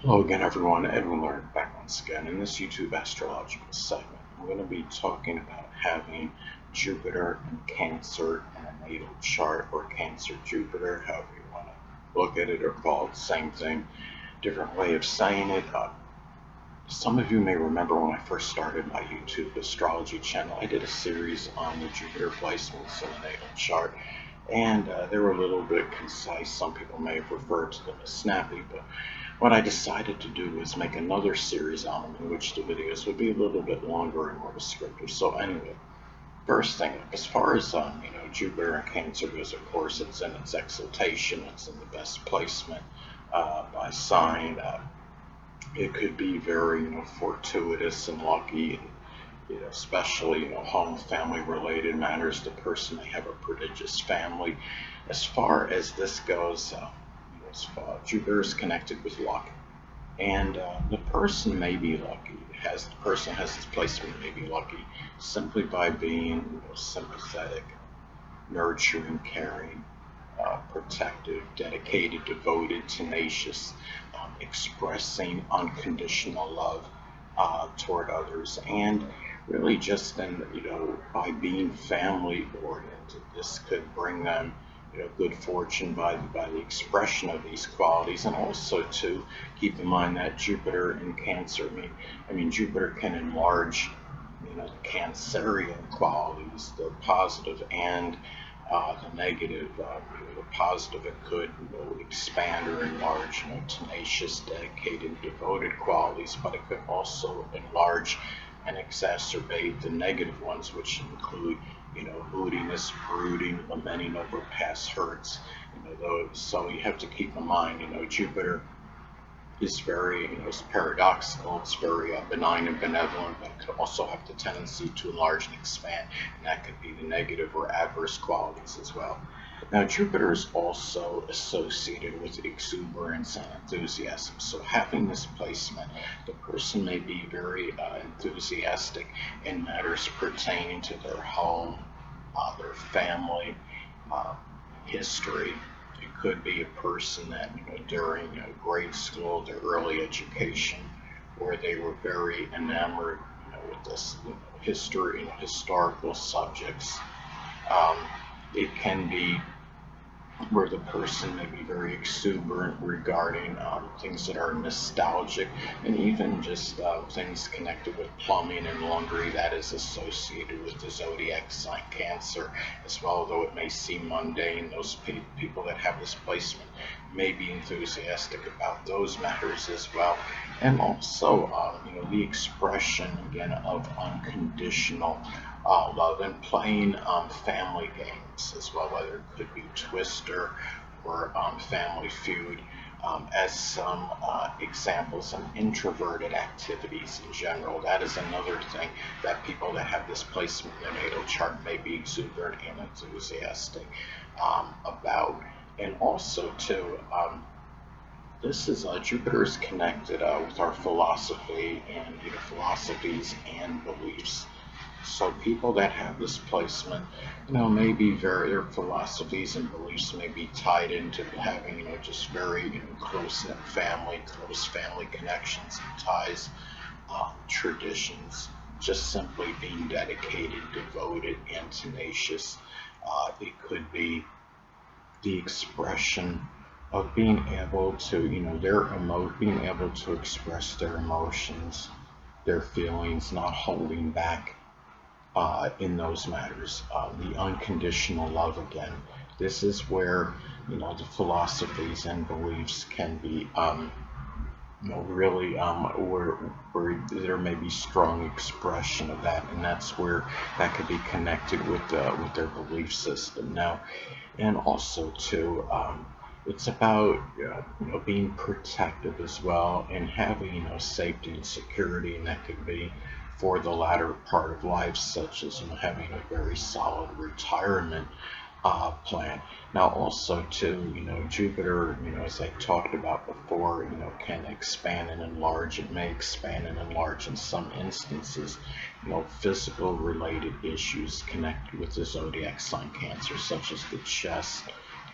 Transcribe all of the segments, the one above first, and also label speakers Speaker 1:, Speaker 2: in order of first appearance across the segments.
Speaker 1: Hello again, everyone. Edwin Learnard back once again. In this YouTube astrological segment, I'm going to be talking about having Jupiter and Cancer in a natal chart, or Cancer Jupiter, however you want to look at it or call it the same thing, different way of saying it. Some of you may remember when I first started my YouTube astrology channel, I did a series on the Jupiter placements in the natal chart, and they were a little bit concise. Some people may have referred to them as snappy, but what I decided to do was make another series on them in which the videos would be a little bit longer and more descriptive. So anyway, first thing, as far as Jupiter and Cancer goes, of course, it's in its exaltation. It's in the best placement by sign. It could be very fortuitous and lucky, and especially home family related matters. The person may have a prodigious family. As far as this goes, Jupiter is connected with luck, and the person may be lucky. The person has this placement may be lucky simply by being sympathetic, nurturing, caring, protective, dedicated, devoted, tenacious, expressing unconditional love toward others, and really just in by being family oriented. This could bring them good fortune by the expression of these qualities, and also to keep in mind that Jupiter in Cancer, I mean Jupiter can enlarge the Cancerian qualities, the positive and the negative. The positive, it could expand or enlarge tenacious, dedicated, devoted qualities, but it could also enlarge and exacerbate the negative ones, which include moodiness, brooding, lamenting over past hurts. So you have to keep in mind, Jupiter is very, it's paradoxical. It's very benign and benevolent, but it could also have the tendency to enlarge and expand, and that could be the negative or adverse qualities as well. Now, Jupiter is also associated with exuberance and enthusiasm. So, having this placement, the person may be very enthusiastic in matters pertaining to their home, their family, uh, history. It could be a person that during grade school, their early education, where they were very enamored with this history and historical subjects. Um, it can be where the person may be very exuberant regarding things that are nostalgic, and even just things connected with plumbing and laundry. That is associated with the zodiac sign Cancer as well, though it may seem mundane. Those people that have this placement may be enthusiastic about those matters as well, and also the expression again of unconditional love, and playing family games as well, whether it could be Twister or Family Feud, as some examples of introverted activities in general. That is another thing that people that have this placement in their natal chart may be exuberant and enthusiastic about. And also, too, this is Jupiter is connected with our philosophy and philosophies and beliefs. So people that have this placement, may be their philosophies and beliefs may be tied into having, just very close-knit family, close family connections and ties, traditions, just simply being dedicated, devoted, and tenacious. It could be the expression of being able to, being able to express their emotions, their feelings, not holding back in those matters. The unconditional love again. This is where the philosophies and beliefs can be really where there may be strong expression of that, and that's where that could be connected with their belief system. Now, and also too. It's about being protective as well, and having safety and security, and that could be for the latter part of life, such as having a very solid retirement plan. Now, also too, Jupiter, as I talked about before, can expand and enlarge. It may expand and enlarge in some instances. Physical related issues connected with the zodiac sign Cancer, such as the chest,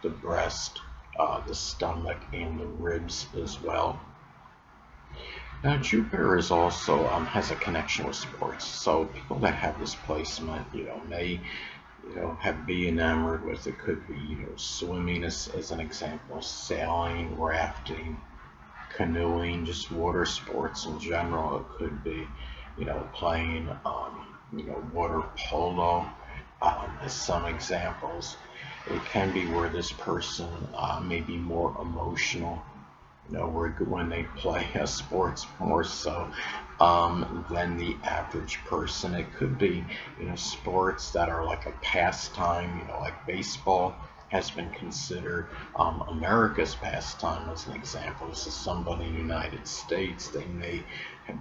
Speaker 1: the breast, the stomach, and the ribs as well. Now, Jupiter is also has a connection with sports. So people that have this placement, may have be enamored with. It could be swimming as an example, sailing, rafting, canoeing, just water sports in general. It could be playing water polo as some examples. It can be where this person may be more emotional, when they play sports more so than the average person. It could be, sports that are like a pastime, like baseball has been considered America's pastime as an example. So somebody in the United States, they may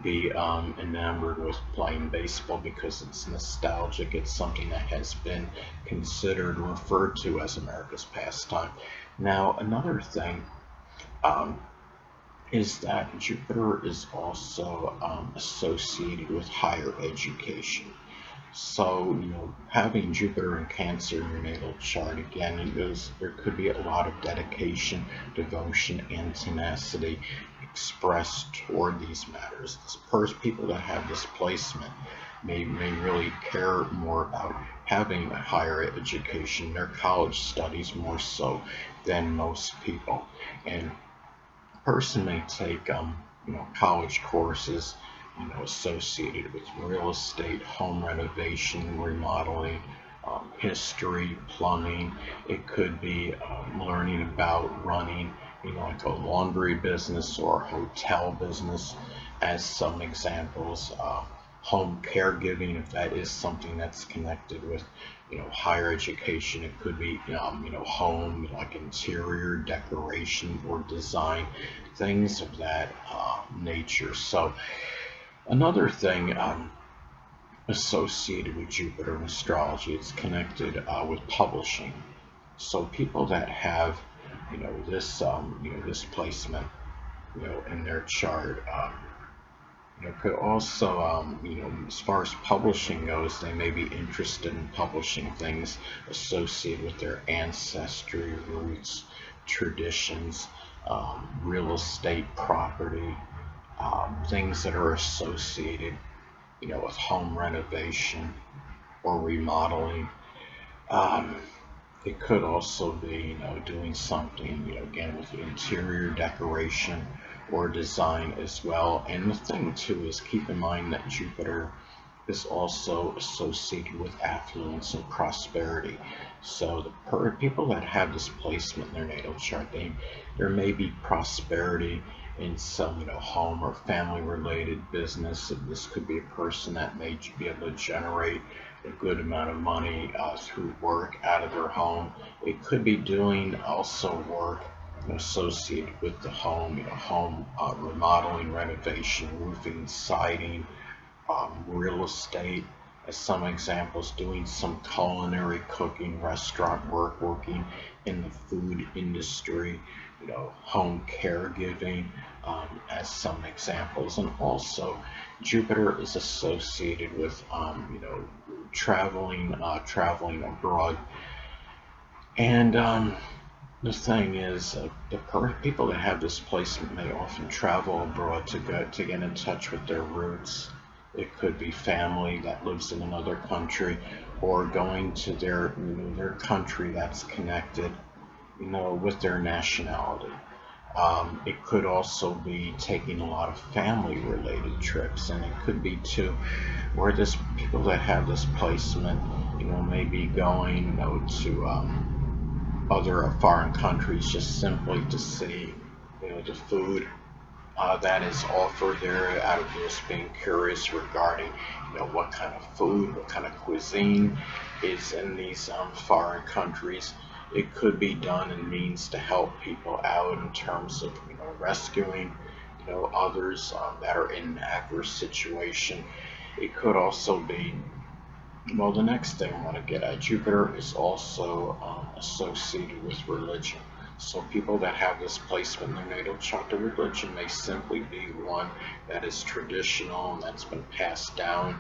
Speaker 1: be enamored with playing baseball because it's nostalgic. It's something that has been considered, referred to as America's pastime. Now, another thing um, is that Jupiter is also associated with higher education. So, having Jupiter in Cancer in your natal chart, again, there could be a lot of dedication, devotion, and tenacity expressed toward these matters. People that have this placement may really care more about having a higher education, their college studies more so than most people. And person may take college courses associated with real estate, home renovation, remodeling, history, plumbing. It could be learning about running like a laundry business or hotel business as some examples. Home caregiving, if that is something that's connected with higher education. It could be home, like interior decoration or design, things of that nature. So another thing associated with Jupiter in astrology, it's connected with publishing. So people that have this placement in their chart, could also, as far as publishing goes, they may be interested in publishing things associated with their ancestry, roots, traditions, real estate, property, things that are associated, with home renovation or remodeling. Um, it could also be, doing something, again with interior decoration or design as well. And the thing too is keep in mind that Jupiter is also associated with affluence and prosperity. So people that have this placement in their natal chart, there may be prosperity in some home or family related business. This could be a person that may be able to generate a good amount of money through work out of their home. It could be doing also work associated with the home, home remodeling, renovation, roofing, siding, real estate. As some examples, doing some culinary, cooking, restaurant work, working in the food industry, home caregiving, as some examples. And also, Jupiter is associated with, traveling abroad. And the thing is, people that have this placement may often travel abroad to get in touch with their roots. It could be family that lives in another country, or going to their country that's connected, with their nationality. It could also be taking a lot of family-related trips, and it could be too, where this people that have this placement, may be going, to other foreign countries just simply to see, the food that is offered there, out of just being curious regarding, what kind of food, what kind of cuisine is in these foreign countries. It could be done in means to help people out in terms of, rescuing, others that are in an adverse situation. It could also be, well, the next thing I want to get at, Jupiter is also associated with religion. So people that have this placement in their natal chart, the religion may simply be one that is traditional and that's been passed down,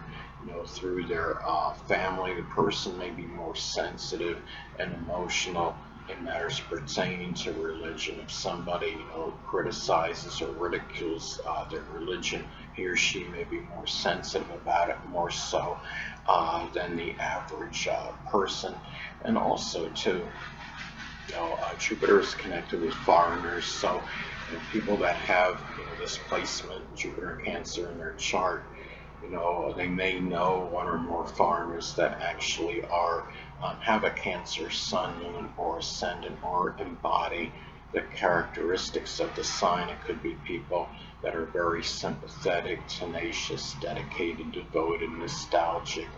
Speaker 1: through their family. The person may be more sensitive and emotional in matters pertaining to religion. If somebody, criticizes or ridicules their religion, he or she may be more sensitive about it, more so than the average person. And also, too, Jupiter is connected with foreigners, so people that have this placement, Jupiter Cancer, in their chart, they may know one or more foreigners that actually are have a Cancer Sun, Moon, or Ascendant, or embody the characteristics of the sign. It could be people that are very sympathetic, tenacious, dedicated, devoted, nostalgic,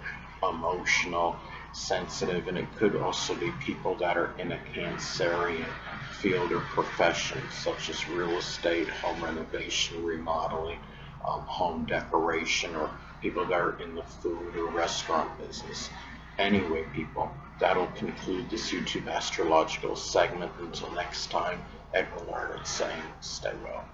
Speaker 1: emotional, sensitive, and it could also be people that are in a Cancerian field or profession, such as real estate, home renovation, remodeling, home decoration, or people that are in the food or restaurant business. Anyway, people, that'll conclude this YouTube astrological segment. Until next time, Edwin Learnard saying, stay well.